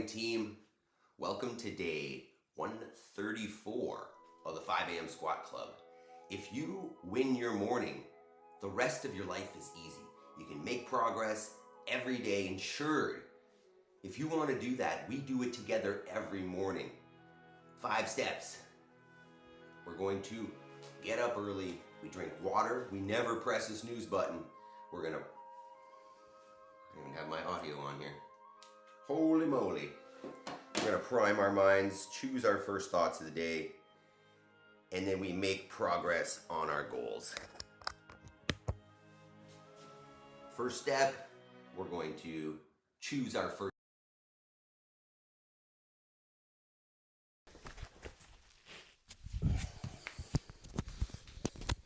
morning, team. Welcome to day 134 of the 5 a.m. Squat Club. If you win your morning, the rest of your life is easy. You can make progress every day, ensured. If you want to do that, we do it together every morning. 5 steps. We're going to get up early. We drink water. We never press the snooze button. I don't even have my audio on here. Holy moly. We're going to prime our minds, choose our first thoughts of the day, and then we make progress on our goals. First step, we're going to choose our first.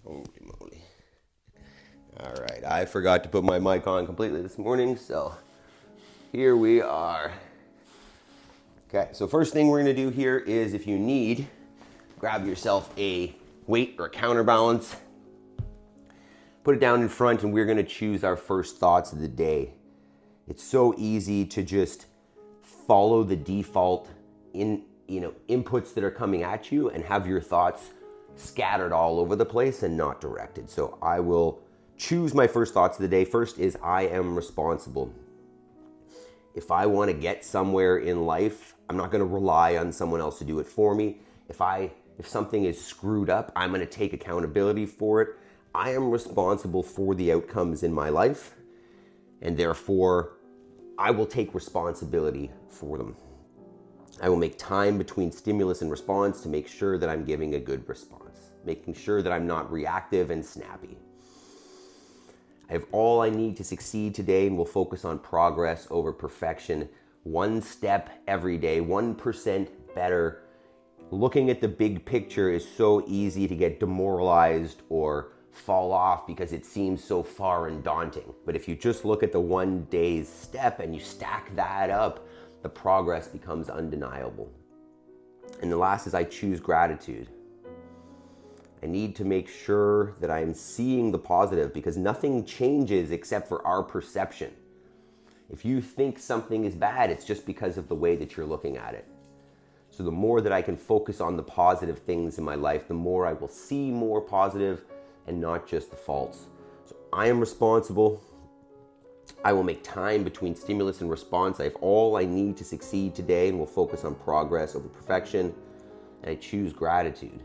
Holy moly. All right, I forgot to put my mic on completely this morning, so here we are. Okay, so first thing we're gonna do here is, if you need, grab yourself a weight or a counterbalance, put it down in front, and we're gonna choose our first thoughts of the day. It's so easy to just follow the default inputs that are coming at you and have your thoughts scattered all over the place and not directed. So I will choose my first thoughts of the day. First is, I am responsible. If I want to get somewhere in life, I'm not going to rely on someone else to do it for me. If something is screwed up, I'm going to take accountability for it. I am responsible for the outcomes in my life, and therefore I will take responsibility for them. I will make time between stimulus and response to make sure that I'm giving a good response, making sure that I'm not reactive and snappy. I have all I need to succeed today, and will focus on progress over perfection. One step every day, 1% better. Looking at the big picture is so easy to get demoralized or fall off because it seems so far and daunting. But if you just look at the one day's step and you stack that up, the progress becomes undeniable. And the last is, I choose gratitude. I need to make sure that I'm seeing the positive, because nothing changes except for our perception. If you think something is bad, it's just because of the way that you're looking at it. So the more that I can focus on the positive things in my life, the more I will see more positive and not just the faults. So I am responsible. I will make time between stimulus and response. I have all I need to succeed today, and will focus on progress over perfection. And I choose gratitude.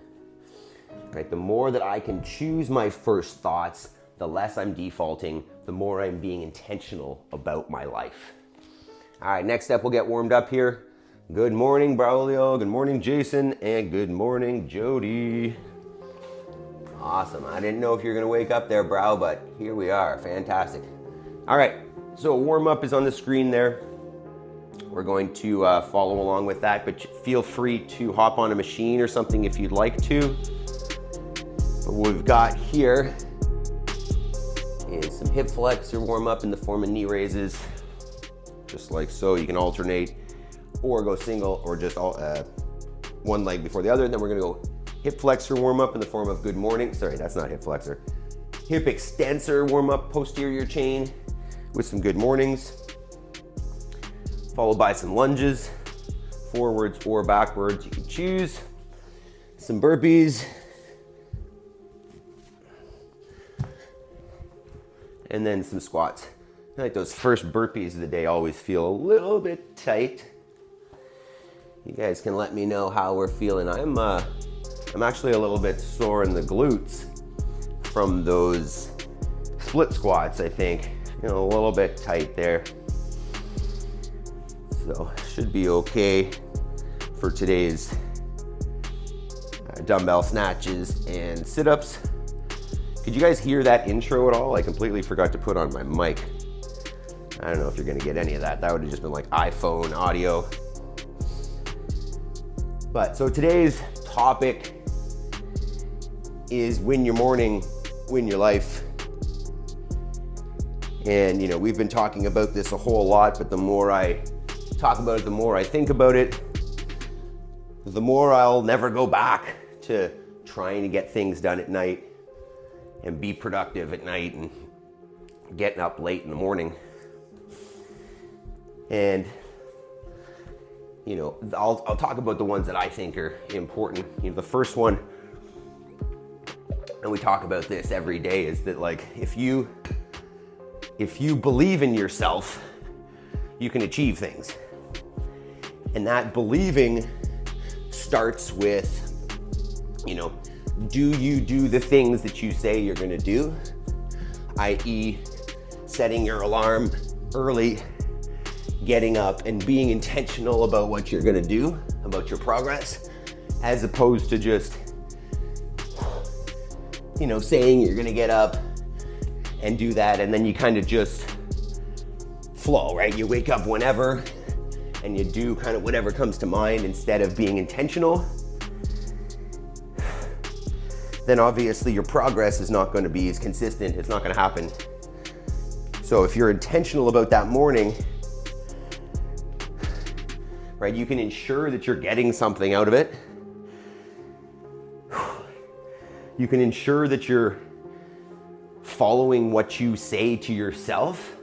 Right? The more that I can choose my first thoughts, the less I'm defaulting, the more I'm being intentional about my life. All right, next step, we'll get warmed up here. Good morning, Braulio. Good morning, Jason. And good morning, Jody. Awesome. I didn't know if you're going to wake up there, Brau, but here we are. Fantastic. All right, so warm up is on the screen there. We're going to follow along with that, but feel free to hop on a machine or something if you'd like to. But what we've got here is some hip flexor warm up in the form of knee raises, just like so. You can alternate or go single, or just one leg before the other. Then we're gonna go hip flexor warm up in the form of good morning. Sorry, that's not hip flexor. Hip extensor warm up, posterior chain with some good mornings, followed by some lunges, forwards or backwards, you can choose. Some burpees, and then some squats. I feel like those first burpees of the day always feel a little bit tight. You guys can let me know how we're feeling. I'm actually a little bit sore in the glutes from those split squats, I think. A little bit tight there. So should be okay for today's dumbbell snatches and sit-ups. Could you guys hear that intro at all? I completely forgot to put on my mic. I don't know if you're gonna get any of that. That would have just been like iPhone audio. But so today's topic is win your morning, win your life. And we've been talking about this a whole lot, but the more I talk about it, the more I think about it, the more I'll never go back to trying to get things done at night and be productive at night and getting up late in the morning. And you know, I'll talk about the ones that I think are important. You know, the first one, and we talk about this every day, is that like if you believe in yourself, you can achieve things. And that believing starts with, you know, do you do the things that you say you're gonna do? i.e., setting your alarm early, getting up and being intentional about what you're gonna do, about your progress, as opposed to just, you know, saying you're gonna get up and do that and then you kind of just flow, right? You wake up whenever and you do kind of whatever comes to mind instead of being intentional. Then obviously your progress is not going to be as consistent. It's not going to happen. So if you're intentional about that morning, right, you can ensure that you're getting something out of it. You can ensure that you're following what you say to yourself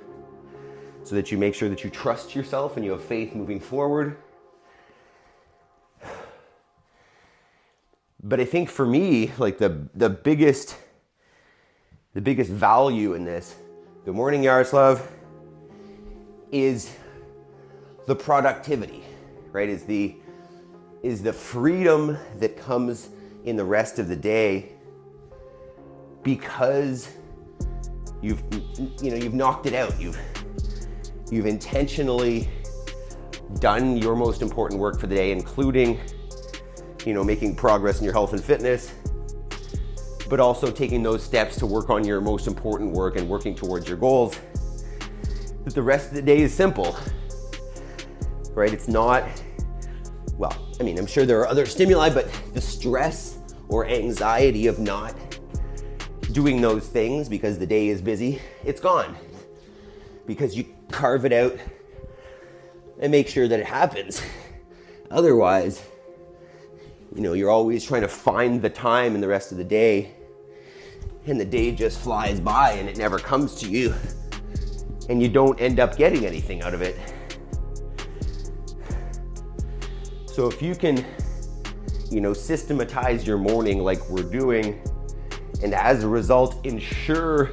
so that you make sure that you trust yourself and you have faith moving forward. But I think for me, like the biggest value in this, good morning, Yaroslav, is the productivity, right? Is the freedom that comes in the rest of the day because you've knocked it out. You've intentionally done your most important work for the day, including, you know, making progress in your health and fitness, but also taking those steps to work on your most important work and working towards your goals. That the rest of the day is simple, right? It's not, well, I mean, I'm sure there are other stimuli, but the stress or anxiety of not doing those things because the day is busy, it's gone. Because you carve it out and make sure that it happens. Otherwise, you know, you're always trying to find the time in the rest of the day and the day just flies by and it never comes to you and you don't end up getting anything out of it. So if you can, you know, systematize your morning like we're doing, and as a result ensure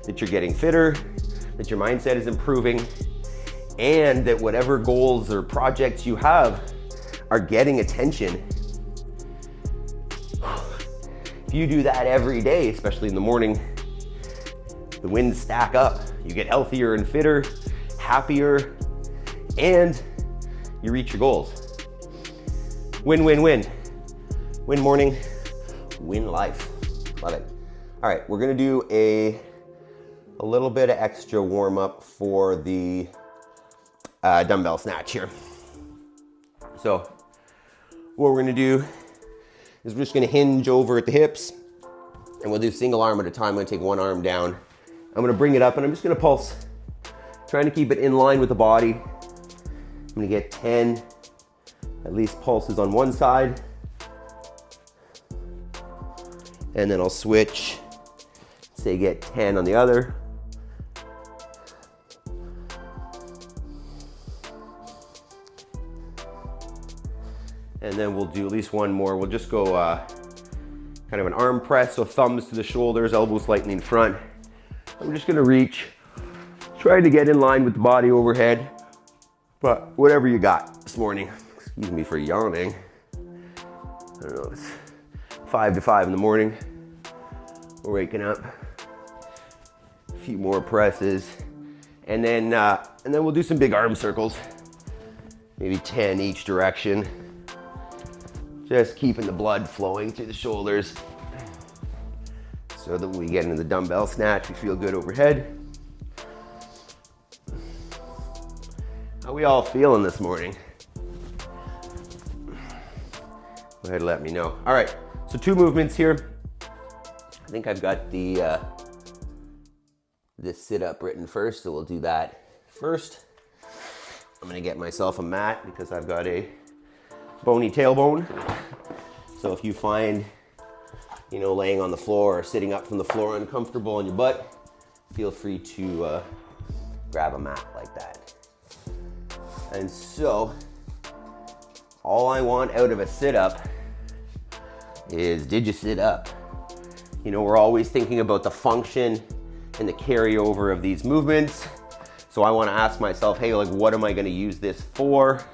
that you're getting fitter, that your mindset is improving, and that whatever goals or projects you have are getting attention. If you do that every day, especially in the morning, the wins stack up. You get healthier and fitter, happier, and you reach your goals. Win, win, win. Win morning, win life. Love it. All right, we're gonna do a little bit of extra warm up for the dumbbell snatch here. So what we're gonna do is we're just gonna hinge over at the hips and we'll do single arm at a time. I'm gonna take one arm down. I'm gonna bring it up and I'm just gonna pulse, trying to keep it in line with the body. I'm gonna get 10, at least pulses on one side. And then I'll switch, say get 10 on the other. And then we'll do at least one more. We'll just go kind of an arm press, so thumbs to the shoulders, elbows slightly in front. I'm just gonna reach, trying to get in line with the body overhead, but whatever you got this morning. Excuse me for yawning. I don't know, it's 5 to 5 in the morning. We're waking up. A few more presses, and then we'll do some big arm circles, maybe 10 each direction. Just keeping the blood flowing through the shoulders so that when we get into the dumbbell snatch, we feel good overhead. How we all feeling this morning? Go ahead and let me know. All right, so 2 movements here. I think I've got the sit-up written first, so we'll do that first. I'm gonna get myself a mat because I've got a bony tailbone. So if you find, you know, laying on the floor or sitting up from the floor uncomfortable on your butt, feel free to grab a mat like that. And so all I want out of a sit-up is, did you sit up? You know, we're always thinking about the function and the carryover of these movements. So I want to ask myself, hey, like, what am I going to use this for?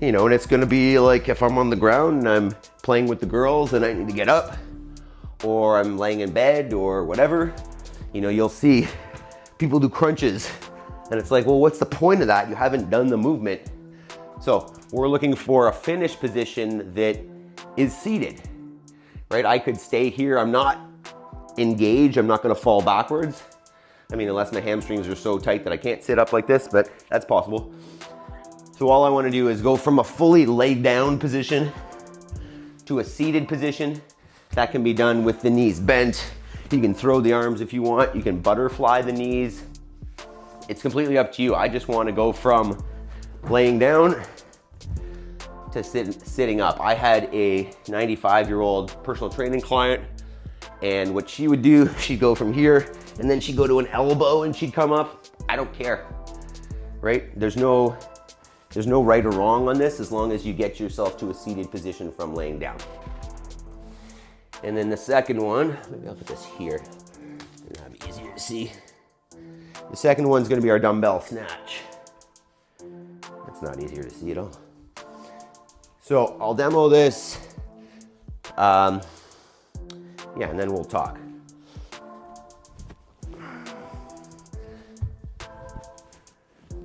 You know, and it's going to be like if I'm on the ground and I'm playing with the girls and I need to get up, or I'm laying in bed or whatever, you know, you'll see people do crunches and it's like, well, what's the point of that? You haven't done the movement. So we're looking for a finish position that is seated, right? I could stay here. I'm not engaged. I'm not going to fall backwards. I mean, unless my hamstrings are so tight that I can't sit up like this, but that's possible. So all I want to do is go from a fully laid down position to a seated position. That can be done with the knees bent. You can throw the arms if you want. You can butterfly the knees. It's completely up to you. I just want to go from laying down to sitting up. I had a 95-year-old personal training client, and what she would do, she'd go from here and then she'd go to an elbow and she'd come up. I don't care, right? There's no right or wrong on this as long as you get yourself to a seated position from laying down. And then the second one, maybe I'll put this here, it'll be easier to see. The second one's gonna be our dumbbell snatch. It's not easier to see at all. So I'll demo this, yeah, and then we'll talk.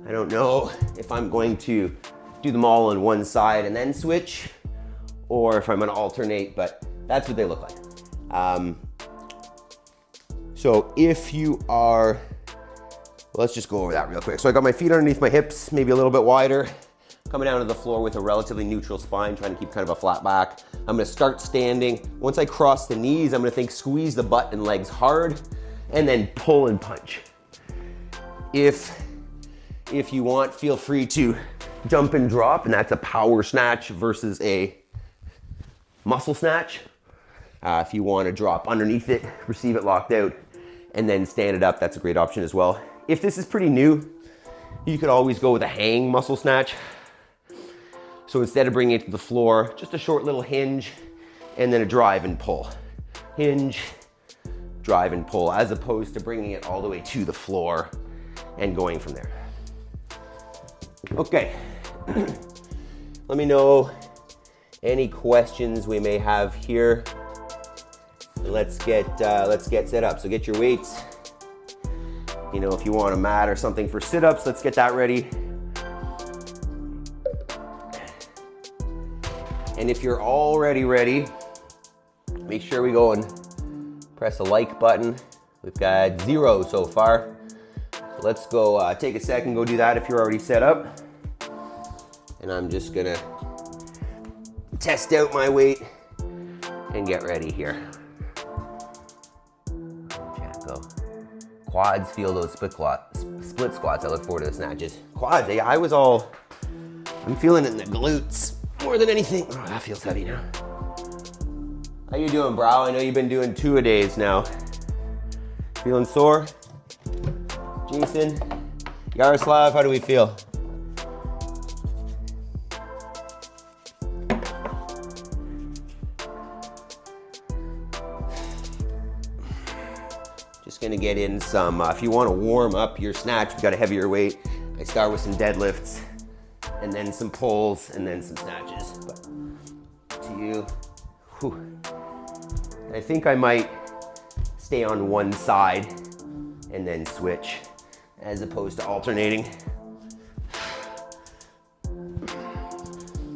I don't know if I'm going to do them all on one side and then switch, or if I'm gonna alternate, but that's what they look like. So if you are, let's just go over that real quick. So I got my feet underneath my hips, maybe a little bit wider, coming down to the floor with a relatively neutral spine, trying to keep kind of a flat back. I'm gonna start standing. Once I cross the knees, I'm gonna think squeeze the butt and legs hard, and then pull and punch. If you want, feel free to jump and drop, and that's a power snatch versus a muscle snatch. If you want to drop underneath it, receive it locked out, and then stand it up, that's a great option as well. If this is pretty new, you could always go with a hang muscle snatch. So instead of bringing it to the floor, just a short little hinge, and then a drive and pull. Hinge, drive and pull, as opposed to bringing it all the way to the floor and going from there. Okay, let me know any questions we may have here. Let's get set up. So get your weights. You know, if you want a mat or something for sit-ups, let's get that ready. And if you're already ready, make sure we go and press the like button. We've got 0 so far. So let's go take a second, go do that if you're already set up. And I'm just gonna test out my weight and get ready here. Go. Quads, feel those split squats. I look forward to the snatches. Quads, I'm feeling it in the glutes more than anything. Oh, that feels heavy now. How you doing, bro? I know you've been doing 2-a-days now. Feeling sore? Jason? Yaroslav, how do we feel? Just gonna get in some, if you wanna warm up your snatch, if you've got a heavier weight, I start with some deadlifts, and then some pulls, and then some snatches. But to you, whew. I think I might stay on one side and then switch, as opposed to alternating.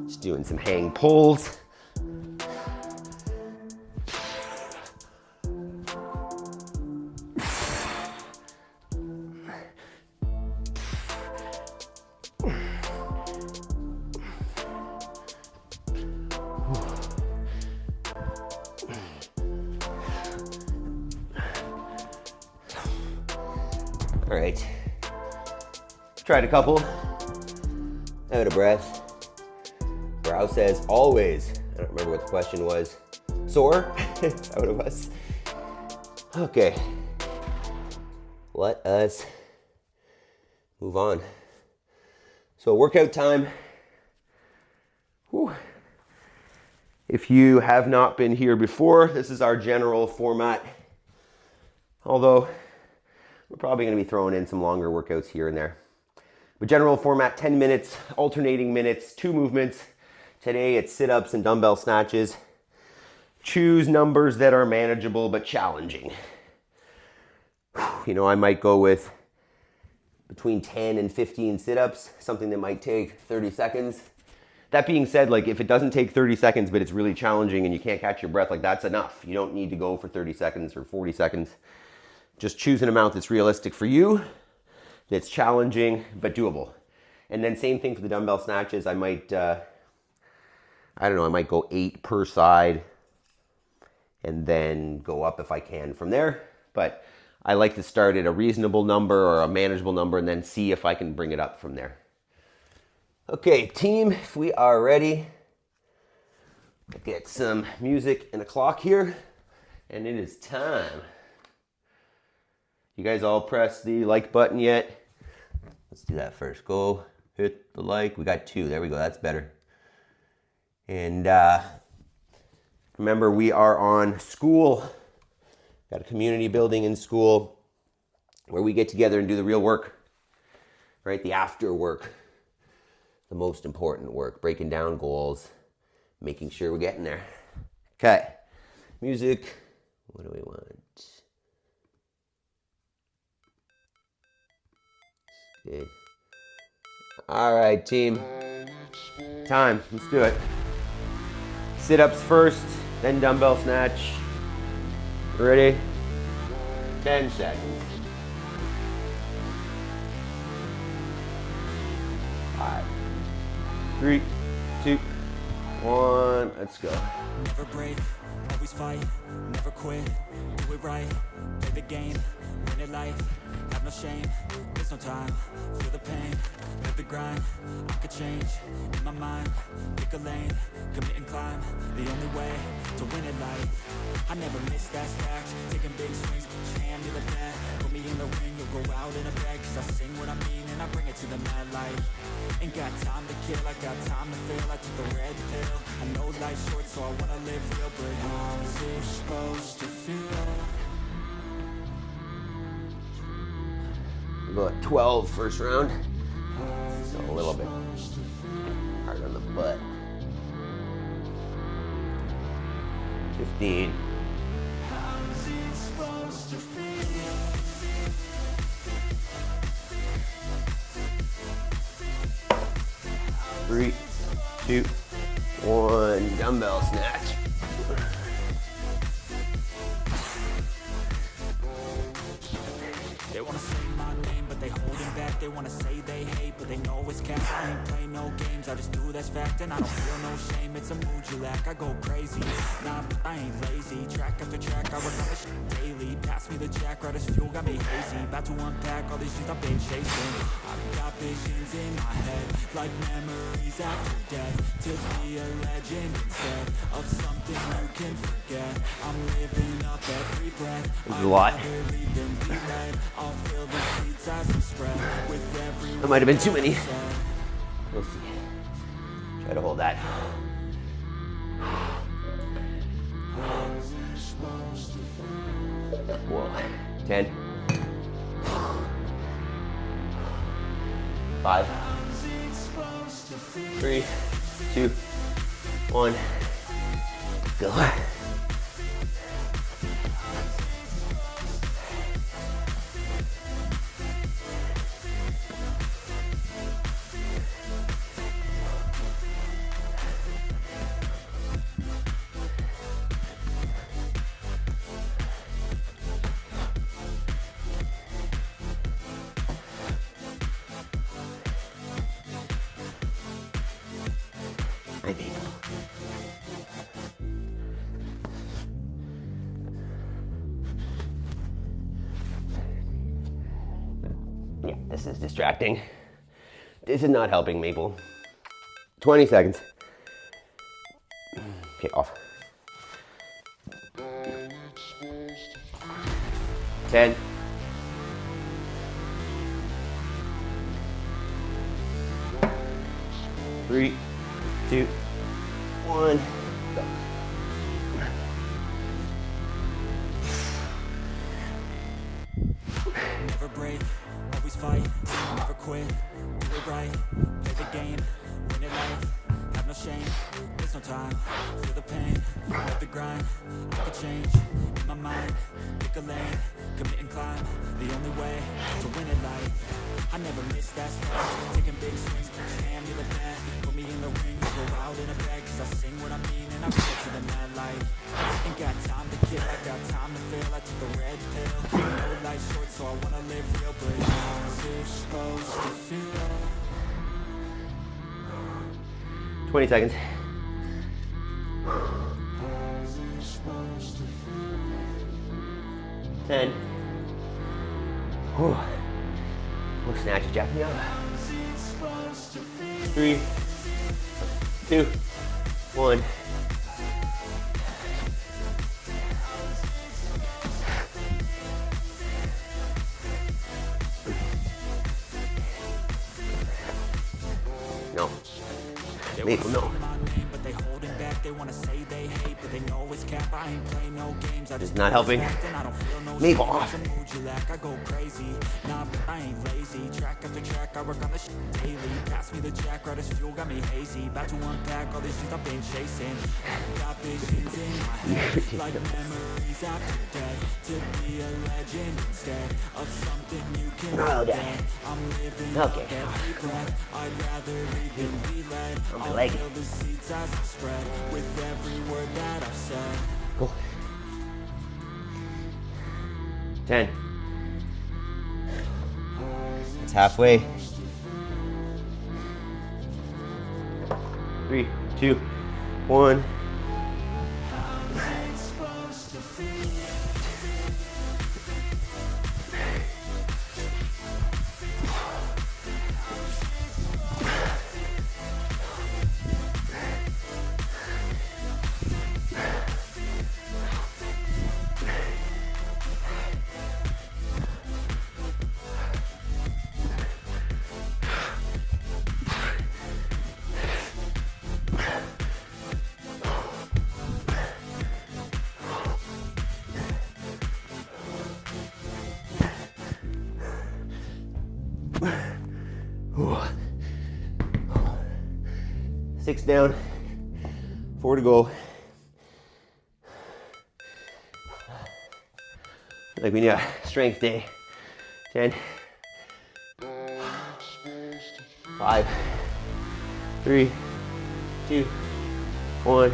Just doing some hang pulls. All right, tried a couple, out of breath. Brow says always. I don't remember what the question was. Sore? Is that what it was? Okay, let us move on. So workout time. Whew. If you have not been here before, this is our general format. Although, we're probably going to be throwing in some longer workouts here and there. But general format, 10 minutes, alternating minutes, 2 movements. Today it's sit-ups and dumbbell snatches. Choose numbers that are manageable but challenging. You know, I might go with between 10 and 15 sit-ups, something that might take 30 seconds. That being said, like if it doesn't take 30 seconds but it's really challenging and you can't catch your breath, like that's enough. You don't need to go for 30 seconds or 40 seconds. Just choose an amount that's realistic for you, that's challenging but doable. And then same thing for the dumbbell snatches. I might, I might go 8 per side and then go up if I can from there. But I like to start at a reasonable number or a manageable number and then see if I can bring it up from there. Okay, team, if we are ready, get some music and a clock here, and it is time. You guys all press the like button yet? Let's do that first. Go hit the like. We got 2. There we go. That's better. And remember, we are on school. Got a community building in school where we get together and do the real work, right? The after work, the most important work, breaking down goals, making sure we're getting there. Okay, music. What do we want? Okay. All right, team. Time. Let's do it. Sit-ups first, then dumbbell snatch. Ready? 10 seconds. 5, 3, 2, 1. Let's go. Never break, always fight, never quit, do it right, play the game, win it life, have no shame, there's no time, feel the pain, live the grind, I could change, in my mind, pick a lane, commit and climb, the only way to win it life. I never miss, that's fact, taking big swings, put your hand to the bat, put me in the ring, you'll go out in a bag, cause I sing what I mean and I bring it to the mad light. Ain't got time to kill, I got time to feel, I took the red pill, I know life's short so I wanna live real, but how's it supposed to feel? We'll go at 12 first round. So a little bit hard on the butt. 15. How's it supposed to feel? 3, 2, 1. Dumbbell snatch. They wanna say my name, but they holding back. They wanna say they hate, but they know it's cap. I ain't play no games, I just do that's fact. And I don't feel no shame, it's a mood you lack. I go crazy, nah, I ain't lazy. Track after track, I work on this shit daily. Pass me the jack, right as fuel, got me hazy. About to unpack all these shit I've been chasing. I've got visions in my head, like memories after death. To be a legend instead of something you can forget. I'm living up every breath. There's a lot. That might have been too many. We'll see. Try to hold that. Whoa. 10. 5. 3, 2, 1. Go. I think. Yeah, this is distracting. This is not helping, Maple. 20 seconds. Okay, off. 10. 3, 2, 1, go. Never break, always fight, never quit, do it right, play the game, win it life, have no shame, there's no time, feel the pain, live the grind, I could change, in my mind, pick a lane, commit and climb, the only way to win it life. I never miss that step, taking big swings, hand me the bat, put me in the ring, go out in a bag, cause I sing what I mean and I bring it to the mad light. Ain't got time to kill, I got time to feel, I took the red pill, I know life's short so I wanna live real, but how's it supposed to feel? 20 seconds. How's it supposed to feel? 10. Whew. We'll snatch it, jack me up. 3, 2, 1. No. Maple, no. They holding back, they wanna say they hate, but they know it's cap. I ain't play no games. I just Not helping. I don't feel no Maple shame. off. It's a mood you lack. I go crazy. Nah, but I ain't lazy. Track after track, I work on the shit daily. Pass me the jack, right as fuel, got me hazy. About to unpack all these things I've been chasing. Got visions in my head, like memories after death. To be a legend instead of something you can forget. I'm living every breath. I'd rather lead than be led. I'll feel the seeds as I spread with every word that I've said. Go. 10. It's halfway. 3, 2, 1. Ooh. 6 down, 4 to go. Like we need a strength day. 10, 5, 3, 2, 1.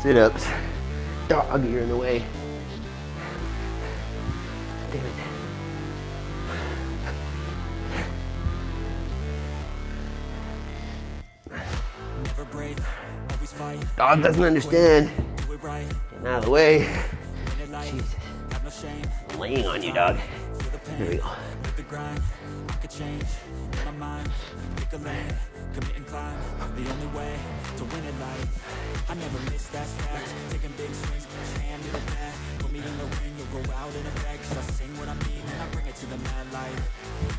Sit-ups. Dog, you're in the way. Damn it. Never break, always fight. Dog doesn't understand. Do it right, Get out of the way. win it life, Jesus. have no shame. I'm laying on you, dog. Feel the pain, Here we go. live the grind, I could change, in my mind, pick a lane, commit and climb, the only way to win it life. I never miss that fact, taking big swings, hand me the bat, put me in the ring, you'll go out in a bag, cause I sing what I mean and I bring it to the mad light.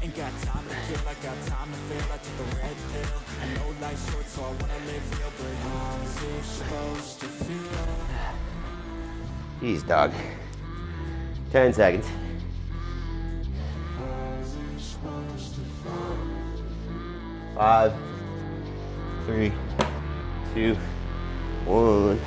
Ain't got time to kill, I got time to feel, I took the red pill, I know life's short so I wanna live real, but how's it supposed to feel? Jeez, dog. 10 seconds. 5, 3, 2, 1.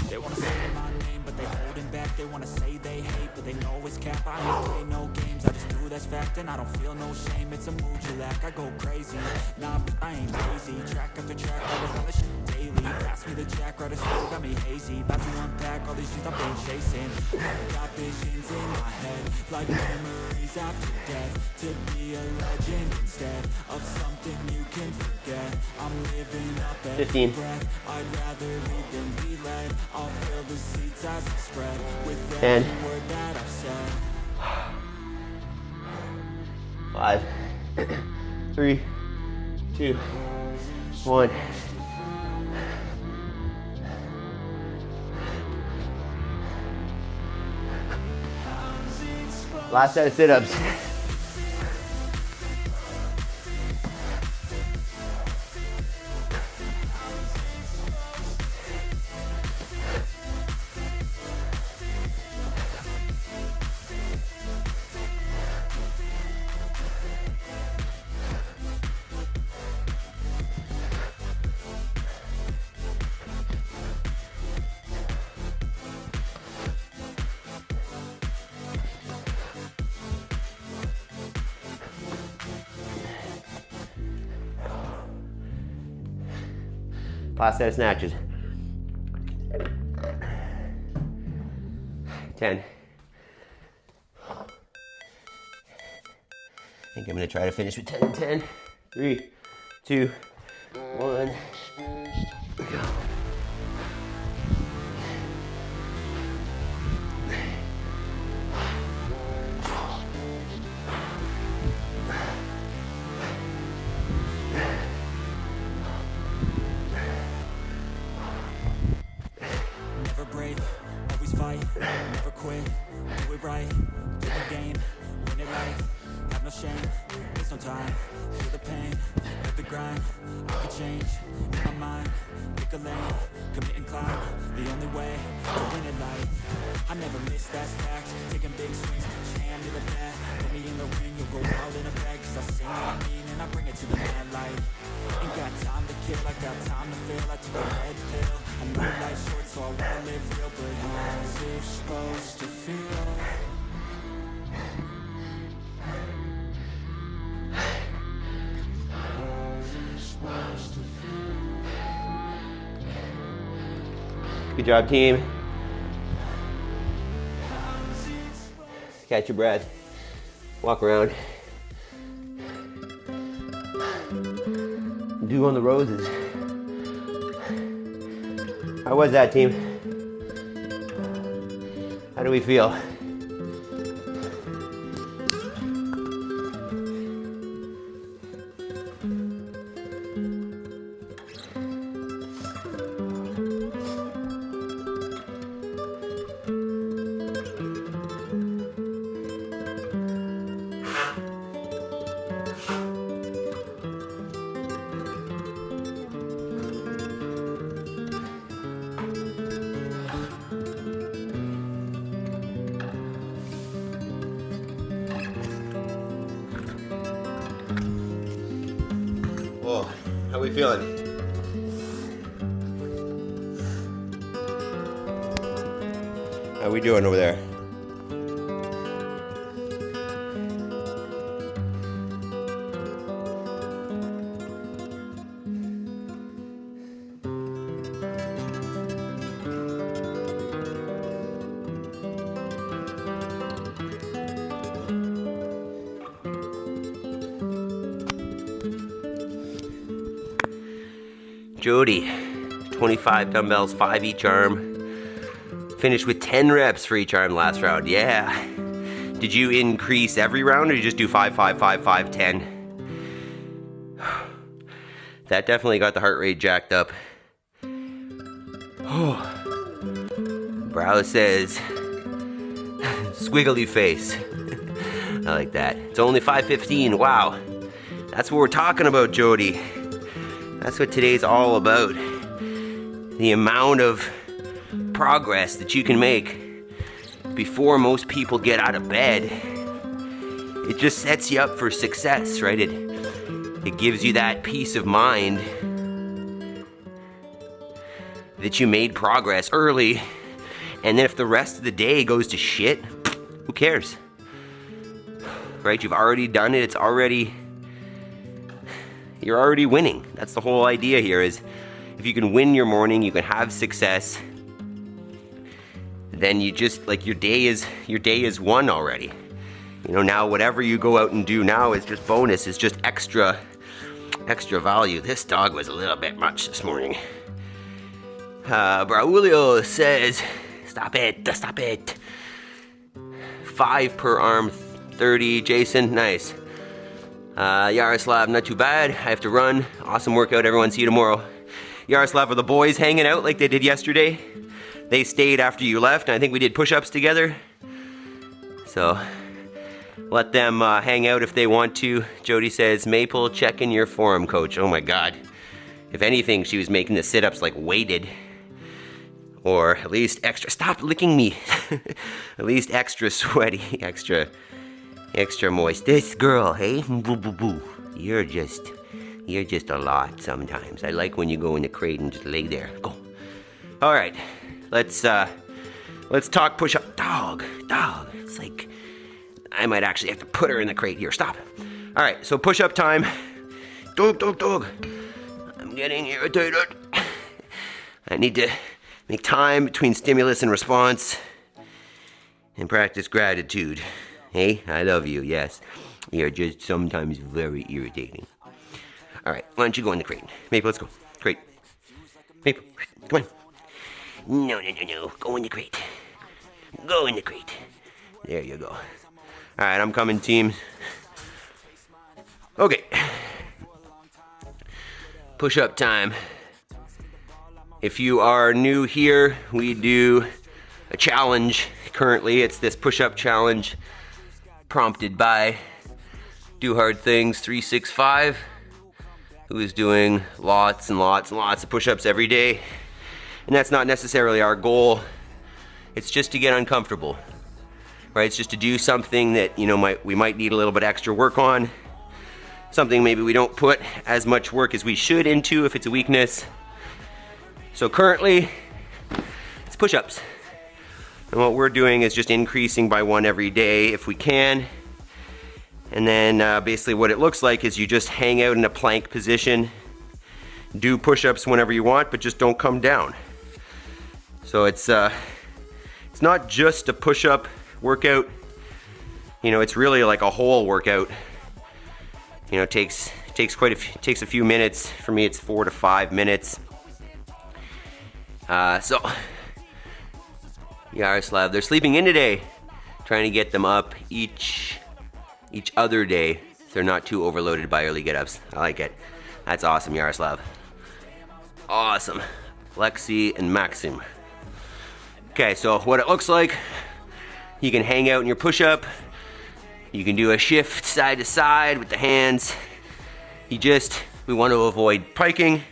They wanna say my name, but they holding back. They wanna say they hate, but they know it's cap. I ain't play no games, I just do that's fact, and I don't feel no shame. It's a mood you lack. I go crazy, nah, but I ain't lazy. Track after track, I work on the shit daily. Pass me the jack, right as fuel, got me hazy. About to unpack all these things I've been chasing. Got visions in my head, like memories after death. To be a legend instead of something you can forget. I'm living up every 15. breath. I'd rather lead than be led. I'll fill the seats as I spread with 10. every word that I've said. 5, 3, 2, 1. Last set of sit-ups. Last set of snatches. 10. I think I'm gonna try to finish with 10 and 10. 3, 2, 1. Go. Never break, always fight, never quit, do it right, play the game, win it life, have no shame, there's no time, feel the pain, live the grind, I can change, in my mind, pick a lane, commit and climb, the only way to win it life, I never miss, that's fact, taking big swings, put your hand to the bat, put me in the ring, you'll go out in a bag, cause I sing what I mean and I bring it to the mad light, ain't got time to kill, I got time to feel, I took a red pill, I know life's short so I wanna live real, but how's it supposed to feel? Good job, team. Catch your breath. Walk around. Dew on the roses. How was that, team? How do we feel? Whoa, how we feeling? How we doing over there? Jody, 25 dumbbells, 5 each arm. Finished with 10 reps for each arm last round. Yeah. Did you increase every round or you just do 5, 5, 5, 5, 10? That definitely got the heart rate jacked up. Brow says, squiggly face. I like that. It's only 5:15. Wow. That's what we're talking about, Jody. That's what today's all about. The amount of progress that you can make before most people get out of bed. It just sets you up for success, right? It gives you that peace of mind that you made progress early, and then if the rest of the day goes to shit, who cares? Right? You've already done it. You're already winning. That's the whole idea here, is if you can win your morning, you can have success, then you just, like, your day is won already. You know, now whatever you go out and do now is just bonus, is just extra value. This dog was a little bit much this morning. Braulio says, stop it. 5 per arm, 30. Jason, nice. Yaroslav, not too bad. I have to run. Awesome workout, everyone. See you tomorrow. Yaroslav, are the boys hanging out like they did yesterday? They stayed after you left, and I think we did push-ups together. So, let them hang out if they want to. Jody says, Maple, check in your form, coach. Oh my God. If anything, she was making the sit-ups like weighted. Or at least extra, stop licking me. At least extra sweaty, extra moist. This girl, hey? Boo, boo, boo. You're just a lot sometimes. I like when you go in the crate and just lay there. Go. All right, let's talk push-up. Dog. It's like, I might actually have to put her in the crate here. Stop. All right, so push-up time. Dog. I'm getting irritated. I need to make time between stimulus and response and practice gratitude. Hey, I love you, yes. You're just sometimes very irritating. All right, why don't you go in the crate? Maple, let's go. Crate. Maple, come on. No. Go in the crate. Go in the crate. There you go. All right, I'm coming, team. Okay. Push-up time. If you are new here, we do a challenge. Currently, it's this push-up challenge prompted by Do Hard Things 365, who is doing lots and lots of push-ups every day. And that's not necessarily our goal. It's just to get uncomfortable, right? It's just to do something that, you know, we might need a little bit extra work on. Something maybe we don't put as much work as we should into if it's a weakness. So currently, it's push-ups. And what we're doing is just increasing by one every day if we can. And then basically what it looks like is you just hang out in a plank position, do push-ups whenever you want, but just don't come down. So it's not just a push-up workout. You know, it's really like a whole workout. You know, it takes a few minutes. For me, it's 4 to 5 minutes. So, Yaroslav, they're sleeping in today. Trying to get them up each other day so they're not too overloaded by early get-ups. I like it. That's awesome, Yaroslav. Awesome. Lexi and Maxim. Okay, so what it looks like, you can hang out in your push-up. You can do a shift side to side with the hands. We want to avoid piking.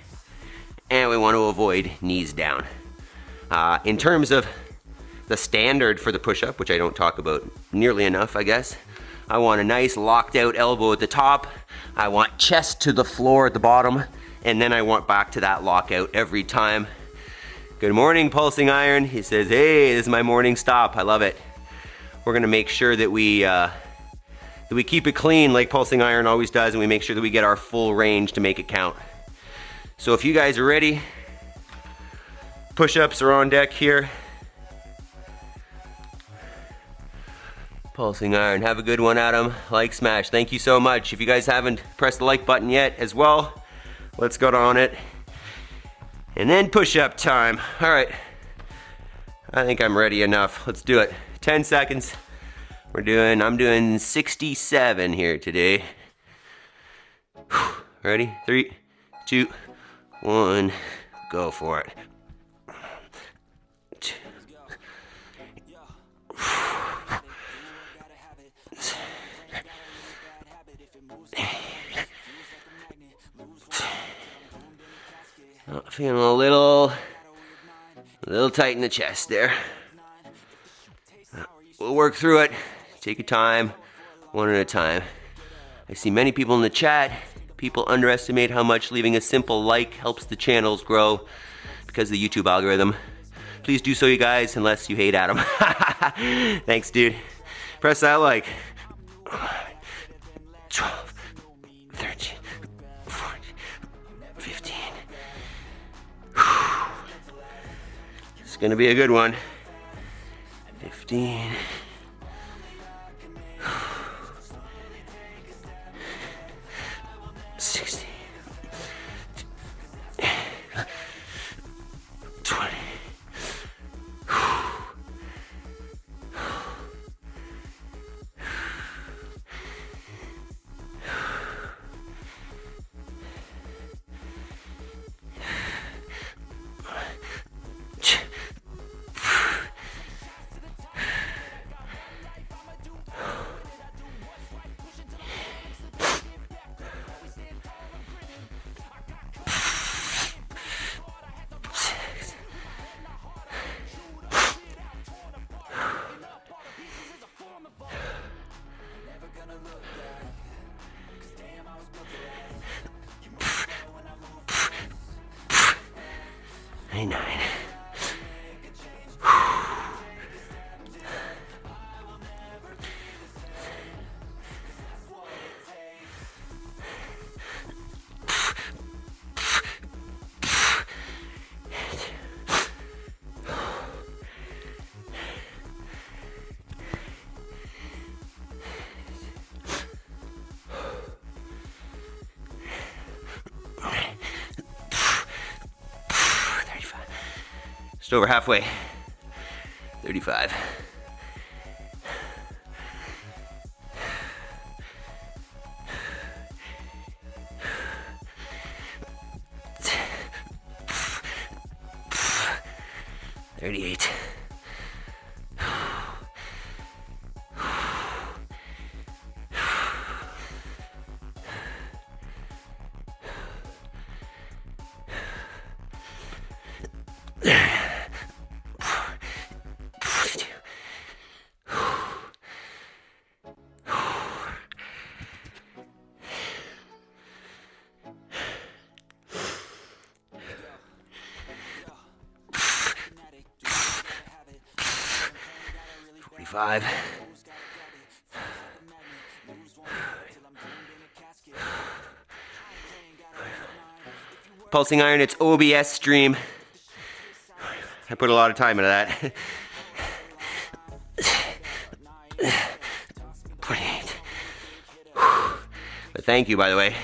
And we want to avoid knees down. In terms of the standard for the push-up, which I don't talk about nearly enough, I guess, I want a nice locked out elbow at the top. I want chest to the floor at the bottom. And then I want back to that lockout every time. Good morning, Pulsing Iron. He says, hey, this is my morning stop. I love it. We're gonna make sure that we keep it clean like Pulsing Iron always does, and we make sure that we get our full range to make it count. So if you guys are ready, push-ups are on deck here. Pulsing Iron, have a good one, Adam. Like, smash, thank you so much. If you guys haven't pressed the like button yet as well, let's go on it. And then push-up time. All right, I think I'm ready enough. Let's do it. 10 seconds. I'm doing 67 here today. Ready? 3, 2, 1, go for it. Feeling a little tight in the chest there. We'll work through it. Take your time, one at a time. I see many people in the chat. People underestimate how much leaving a simple like helps the channels grow because of the YouTube algorithm. Please do so, you guys, unless you hate Adam. Thanks, dude. Press that like. 12, 13, 14, 15. It's gonna be a good one. 15. 16. 20. 99. Just over halfway. 35. $38. Five. Pulsing iron, it's OBS stream. I put a lot of time into that. 28. But thank you, by the way.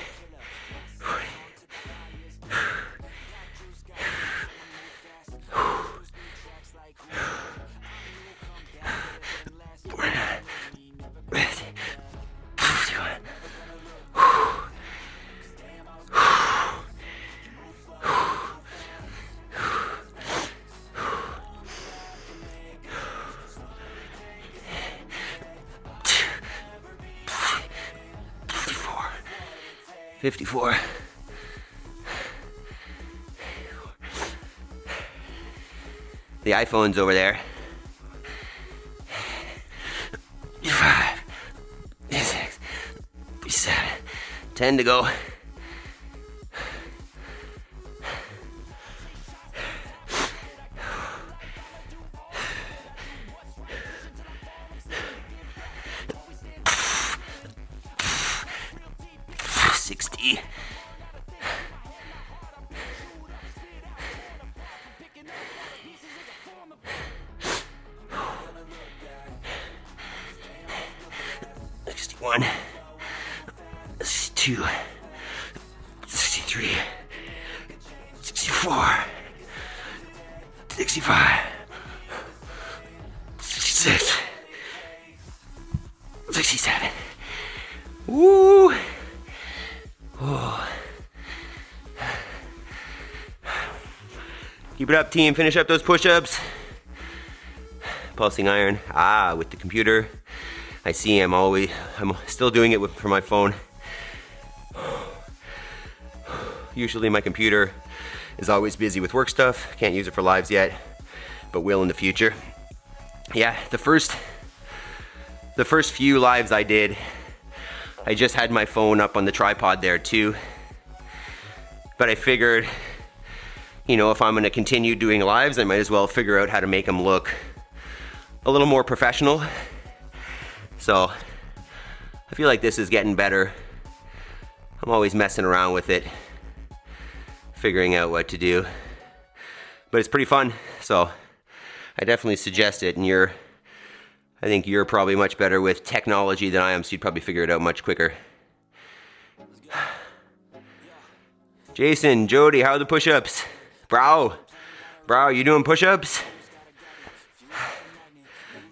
54. The iPhone's over there. 5, 6, 7, 10 to go. One, 62, 63, 64, 65, 66, 67. Woo! Oh. Keep it up, team. Finish up those push-ups. Pulsing iron. With the computer. I see I'm still doing it for my phone. Usually my computer is always busy with work stuff. Can't use it for lives yet, but will in the future. Yeah, the first few lives I did, I just had my phone up on the tripod there too. But I figured, if I'm gonna continue doing lives, I might as well figure out how to make them look a little more professional. So, I feel like this is getting better. I'm always messing around with it, figuring out what to do. But it's pretty fun, so I definitely suggest it. And I think you're probably much better with technology than I am, so you'd probably figure it out much quicker. Jason, Jody, how are the push-ups? Bro, you doing push-ups?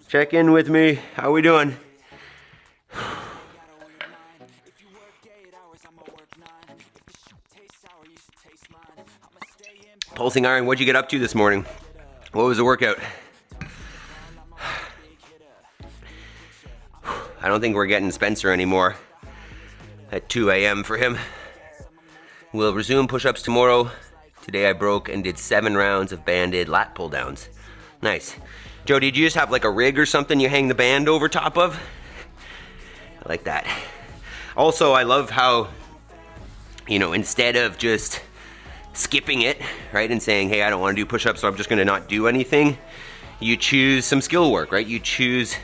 Check in with me. How we doing? Pulsing iron, what'd you get up to this morning? What was the workout? I don't think we're getting Spencer anymore at 2 a.m. for him. We'll resume push-ups tomorrow. Today I broke and did 7 rounds of banded lat pull-downs. Nice. Joe, did you just have like a rig or something you hang the band over top of? I like that. Also, I love how, instead of just skipping it, right, and saying, hey, I don't want to do push-ups, so I'm just going to not do anything. You choose some skill work, right? You choose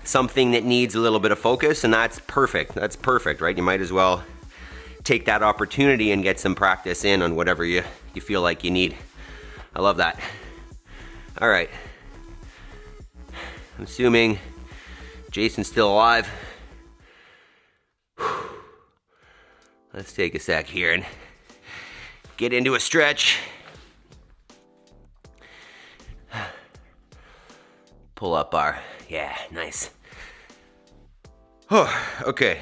something that needs a little bit of focus, and that's perfect. That's perfect, right? You might as well take that opportunity and get some practice in on whatever you feel like you need. I love that. All right. I'm assuming Jason's still alive. Let's take a sec here and get into a stretch. Pull up our, yeah, nice. Oh, okay.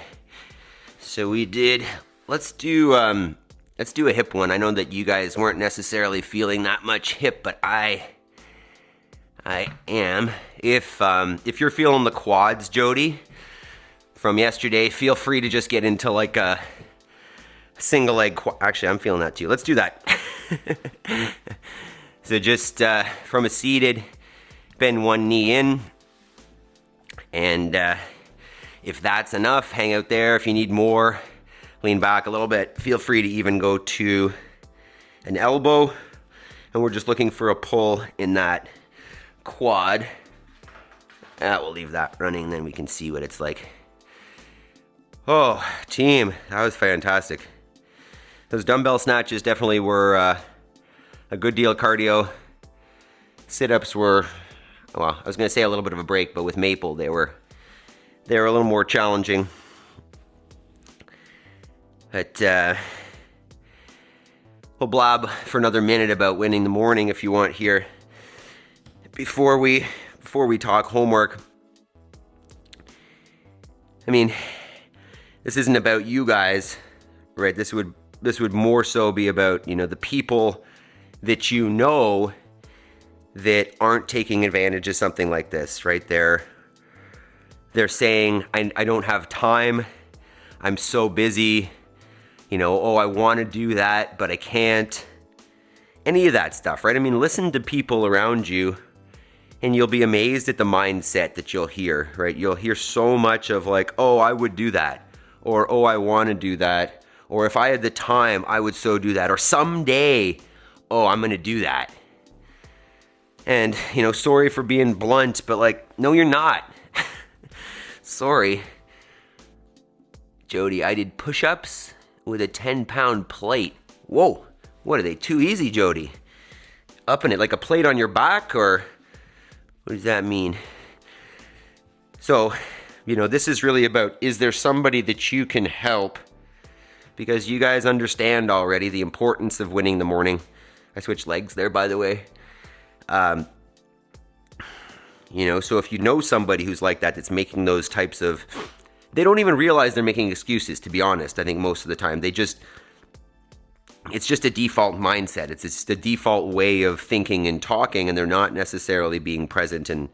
So we did, let's do a hip one. I know that you guys weren't necessarily feeling that much hip, but I am. If you're feeling the quads, Jody, from yesterday, feel free to just get into like a single leg actually, I'm feeling that too. Let's do that. So just from a seated, bend one knee in, and if that's enough, hang out there. If you need more, lean back a little bit. Feel free to even go to an elbow, and we're just looking for a pull in that quad. We'll leave that running, then we can see what it's like. Oh, team, that was fantastic. Those dumbbell snatches definitely were a good deal of cardio. Sit-ups were, well, I was going to say a little bit of a break, but with Maple, they were a little more challenging. But we'll blab for another minute about winning the morning if you want here. Before we talk homework, I mean, this isn't about you guys, right? This would more so be about, you know, the people that you know that aren't taking advantage of something like this, right? They're saying, I don't have time, I'm so busy, you know, oh, I want to do that, but I can't. Any of that stuff, right? I mean, listen to people around you, and you'll be amazed at the mindset that you'll hear, right? You'll hear so much of like, oh, I would do that, or oh, I want to do that, or if I had the time, I would so do that, or someday, oh, I'm going to do that. And, you know, sorry for being blunt, but like, no, you're not. Sorry. Jody, I did push-ups with a 10-pound plate. Whoa, what are they, too easy, Jody? Upping it like a plate on your back, or what does that mean? So, you know, this is really about, is there somebody that you can help? Because you guys understand already the importance of winning the morning. I switched legs there, by the way. You know, so if you know somebody who's like that, that's making those types of, they don't even realize they're making excuses, to be honest. I think most of the time it's just a default mindset. It's just a default way of thinking and talking, and they're not necessarily being present and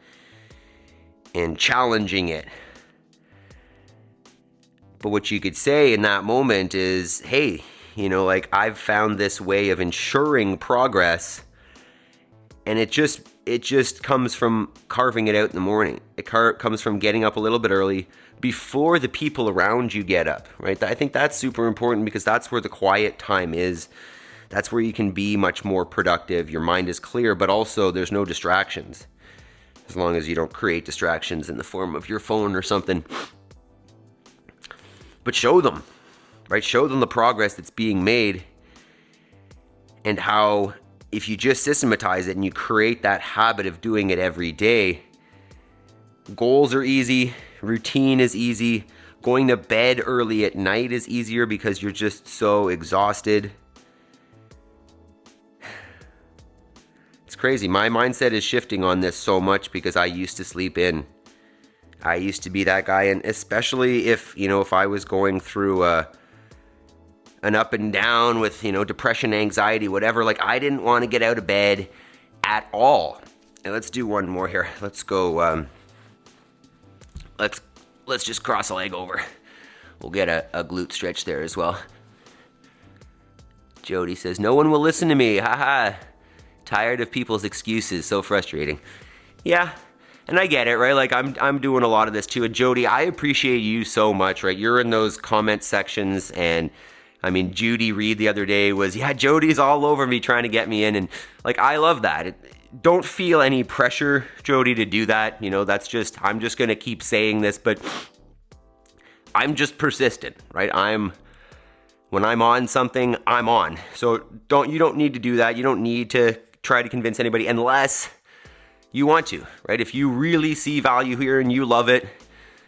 challenging it. But what you could say in that moment is, hey, you know, like, I've found this way of ensuring progress, and it just comes from carving it out in the morning. It comes from getting up a little bit early before the people around you get up, right? I think that's super important, because that's where the quiet time is. That's where you can be much more productive. Your mind is clear, but also there's no distractions. As long as you don't create distractions in the form of your phone or something. But show them, right? Show them the progress that's being made, and how if you just systematize it and you create that habit of doing it every day, goals are easy, routine is easy, going to bed early at night is easier because you're just so exhausted. It's crazy. My mindset is shifting on this so much because I used to sleep in. I used to be that guy, and especially if I was going through an up and down with, depression, anxiety, whatever, like, I didn't want to get out of bed at all. And let's do one more here. Let's go, let's just cross a leg over. We'll get a glute stretch there as well. Jody says, no one will listen to me, haha. Tired of people's excuses, so frustrating. Yeah, and I get it, right? Like, I'm doing a lot of this too. And Jody, I appreciate you so much, right? You're in those comment sections, and I mean, Judy Reed the other day was, yeah, Jody's all over me trying to get me in. And like, I love that. Don't feel any pressure, Jody, to do that. You know, that's just, I'm just going to keep saying this, but I'm just persistent, right? When I'm on something, I'm on. So you don't need to do that. You don't need to try to convince anybody unless you want to, right? If you really see value here and you love it,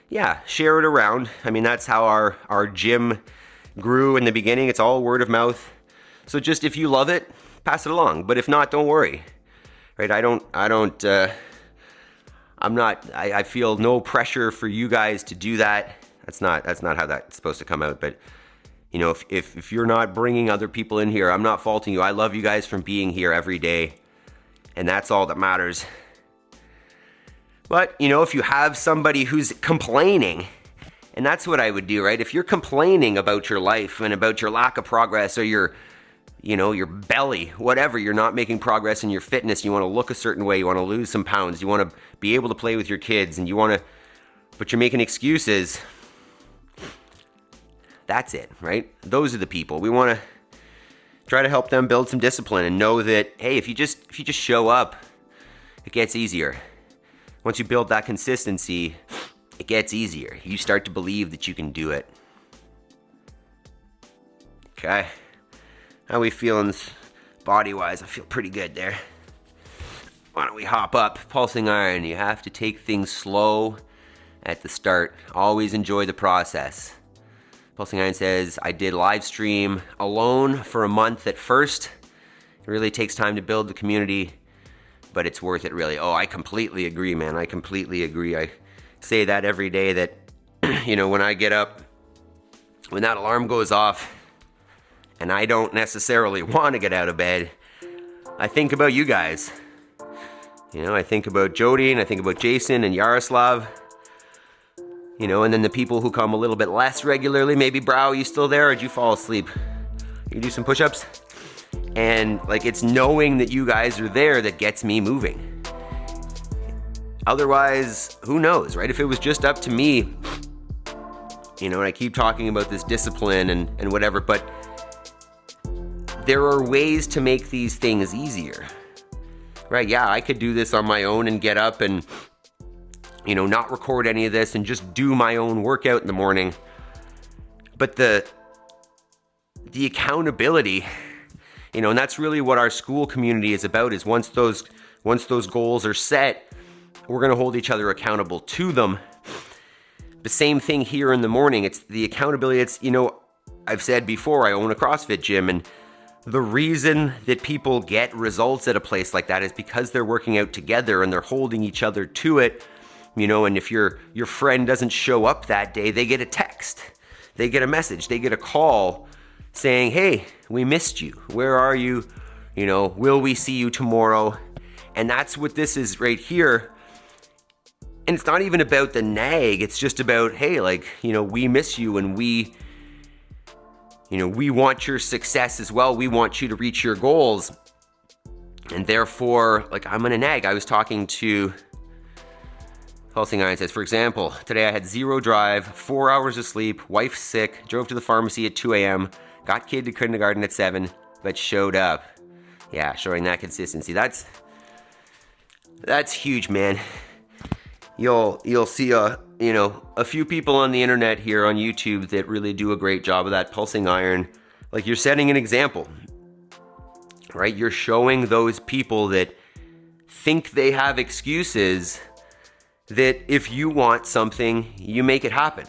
yeah, share it around. I mean, that's how our gym grew in the beginning. It's all word of mouth. So just if you love it, pass it along. But if not, don't worry, right? I feel no pressure for you guys to do that. That's not how that's supposed to come out. But you know, if you're not bringing other people in here, I'm not faulting you. I love you guys from being here every day, and that's all that matters. But, you know, if you have somebody who's complaining, and that's what I would do, right? If you're complaining about your life and about your lack of progress or your belly, whatever, you're not making progress in your fitness, you want to look a certain way, you want to lose some pounds, you want to be able to play with your kids, and but you're making excuses, that's it, right? Those are the people. We want to try to help them build some discipline and know that, hey, if you just show up, it gets easier. Once you build that consistency, it gets easier. You start to believe that you can do it. Okay. How are we feeling body-wise? I feel pretty good there. Why don't we hop up? Pulsing iron. You have to take things slow at the start. Always enjoy the process. Pulsing iron says, I did live stream alone for a month at first. It really takes time to build the community, but it's worth it, really. Oh, I completely agree, man. I completely agree. I say that every day that, you know, when I get up, when that alarm goes off, and I don't necessarily want to get out of bed, I think about you guys. You know, I think about Jody, and I think about Jason and Yaroslav. You know, and then the people who come a little bit less regularly. Maybe Brow, you still there, or did you fall asleep? You do some push-ups? And like, it's knowing that you guys are there that gets me moving. Otherwise, who knows, right? If it was just up to me, you know, and I keep talking about this discipline and whatever, but there are ways to make these things easier, right? Yeah, I could do this on my own and get up and, you know, not record any of this and just do my own workout in the morning. But the accountability, you know, and that's really what our school community is about, is once those goals are set, we're going to hold each other accountable to them. The same thing here in the morning. It's the accountability. It's, you know, I've said before, I own a CrossFit gym, and the reason that people get results at a place like that is because they're working out together and they're holding each other to it. You know, and if your friend doesn't show up that day, they get a text, they get a message, they get a call saying, hey, we missed you. Where are you? You know, will we see you tomorrow? And that's what this is right here. And it's not even about the nag. It's just about, hey, like, you know, we miss you, and we want your success as well. We want you to reach your goals. And therefore, like, I'm gonna nag. I was talking to Pulsing Iron says, for example, today I had 0 drive, 4 hours of sleep, wife sick, drove to the pharmacy at 2 a.m., got kid to kindergarten at 7, but showed up. Yeah, showing that consistency. That's huge, man. You'll see a few people on the internet here on YouTube that really do a great job of that. Pulsing Iron, like, you're setting an example, right? You're showing those people that think they have excuses that if you want something, you make it happen,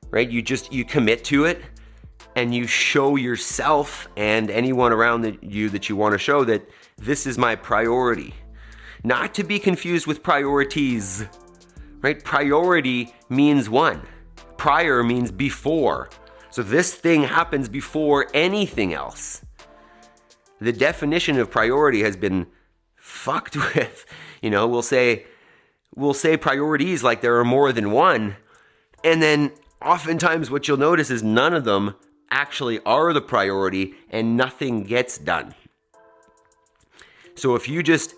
right? You commit to it, and you show yourself and anyone around you that you want to show that this is my priority. Not to be confused with priorities, right? Priority means one. Prior means before. So this thing happens before anything else. The definition of priority has been fucked with. You know, we'll say priorities like there are more than one, and then oftentimes what you'll notice is none of them actually are the priority, and nothing gets done. So if you just,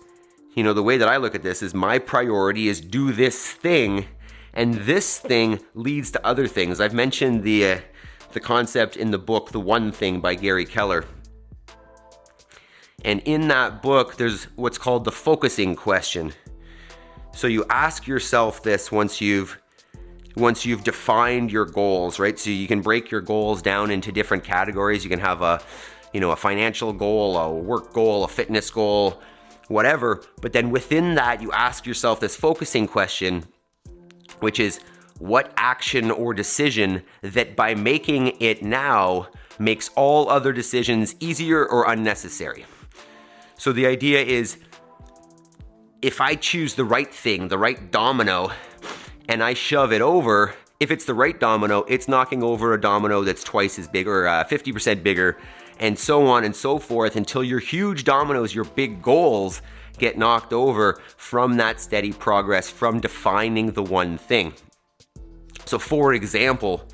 you know, the way that I look at this is my priority is do this thing, and this thing leads to other things. I've mentioned the the concept in the book, The One Thing by Gary Keller. And in that book, there's what's called the focusing question. So you ask yourself this once you've defined your goals, right? So you can break your goals down into different categories. You can have a financial goal, a work goal, a fitness goal, whatever. But then within that, you ask yourself this focusing question, which is, what action or decision that by making it now makes all other decisions easier or unnecessary? So the idea is, if I choose the right thing, the right domino, and I shove it over, if it's the right domino, it's knocking over a domino that's twice as big or 50% bigger, and so on and so forth, until your huge dominoes, your big goals, get knocked over from that steady progress, from defining the one thing. So for example,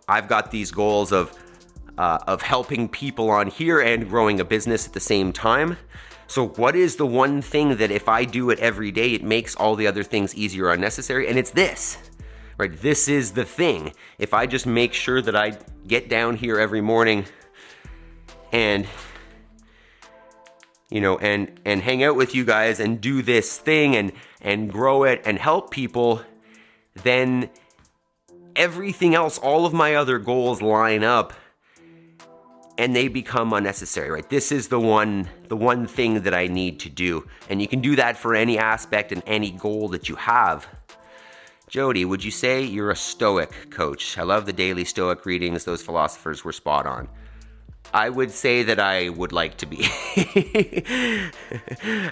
I've got these goals of helping people on here and growing a business at the same time. So what is the one thing that if I do it every day, it makes all the other things easier or unnecessary? And it's this, right? This is the thing. If I just make sure that I get down here every morning and and hang out with you guys and do this thing and grow it and help people, then everything else, all of my other goals line up and they become unnecessary, right? This is the one thing that I need to do. And you can do that for any aspect and any goal that you have. Jody, would you say you're a Stoic coach? I love the daily Stoic readings. Those philosophers were spot on. I would say that I would like to be.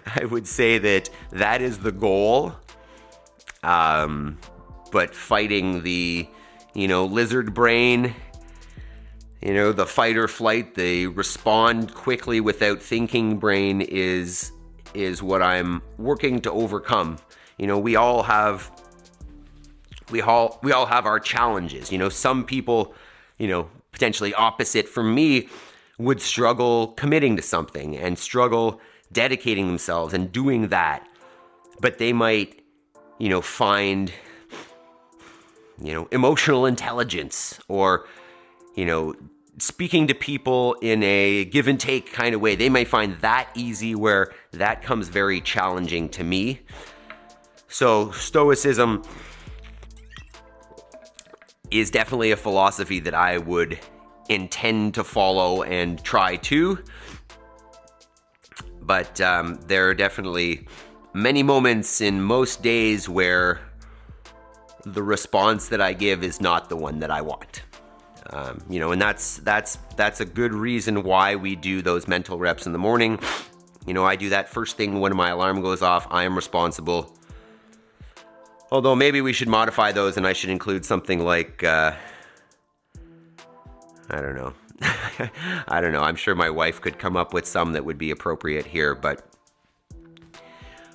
I would say that is the goal. But fighting the, lizard brain, the fight or flight, the respond quickly without thinking brain is what I'm working to overcome. We all have our challenges. Some people, potentially opposite from me, would struggle committing to something and struggle dedicating themselves and doing that. But they might, find, emotional intelligence or, speaking to people in a give and take kind of way. They might find that easy, where that comes very challenging to me. So Stoicism is definitely a philosophy that I would intend to follow and try to. But there are definitely many moments in most days where the response that I give is not the one that I want. And that's a good reason why we do those mental reps in the morning. I do that first thing when my alarm goes off. I am responsible. Although maybe we should modify those and I should include something like, I don't know. I don't know. I'm sure my wife could come up with some that would be appropriate here, but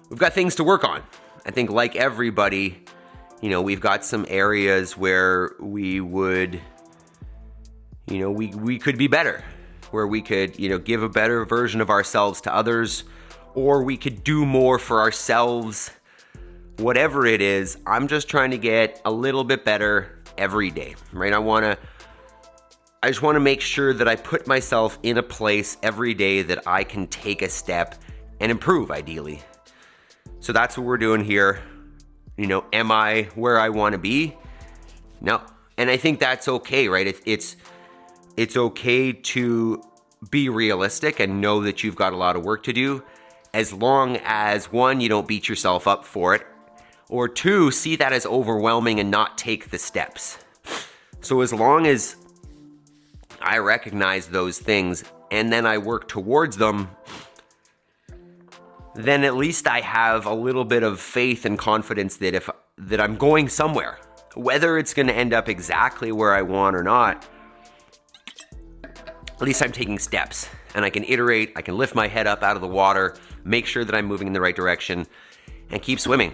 we've got things to work on. I think like everybody, we've got some areas where we would, we could be better, where we could, give a better version of ourselves to others, or we could do more for ourselves. Whatever it is, I'm just trying to get a little bit better every day, right? I just want to make sure that I put myself in a place every day that I can take a step and improve, ideally. So that's what we're doing here. Am I where I want to be? No. And I think that's okay, right? It's okay to be realistic and know that you've got a lot of work to do, as long as, one, you don't beat yourself up for it, or two, see that as overwhelming and not take the steps. So as long as I recognize those things and then I work towards them, then at least I have a little bit of faith and confidence that I'm going somewhere. Whether it's going to end up exactly where I want or not, at least I'm taking steps and I can iterate, I can lift my head up out of the water, make sure that I'm moving in the right direction, and keep swimming.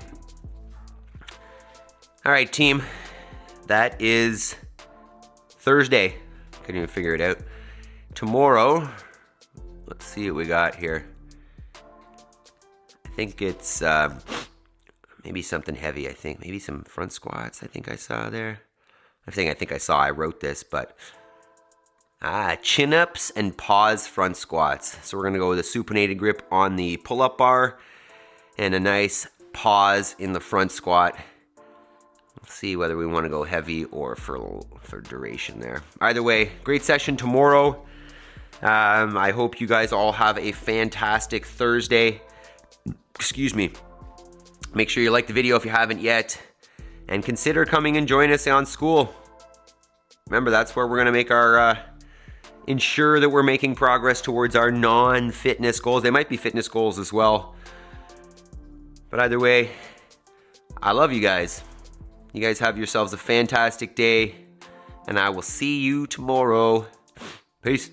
All right, team, that is Thursday. Couldn't even figure it out. Tomorrow, let's see what we got here. I think it's maybe something heavy, maybe some front squats I think I saw there. I think I wrote this, but chin-ups and pause front squats. So we're gonna go with a supinated grip on the pull-up bar and a nice pause in the front squat. Let's see whether we want to go heavy or for duration there. Either way, great session tomorrow. I hope you guys all have a fantastic Thursday. Excuse me. Make sure you like the video if you haven't yet, and consider coming and join us on school. Remember, that's where we're gonna make our ensure that we're making progress towards our non-fitness goals. They might be fitness goals as well. But either way, I love you guys. You guys have yourselves a fantastic day, and I will see you tomorrow. Peace.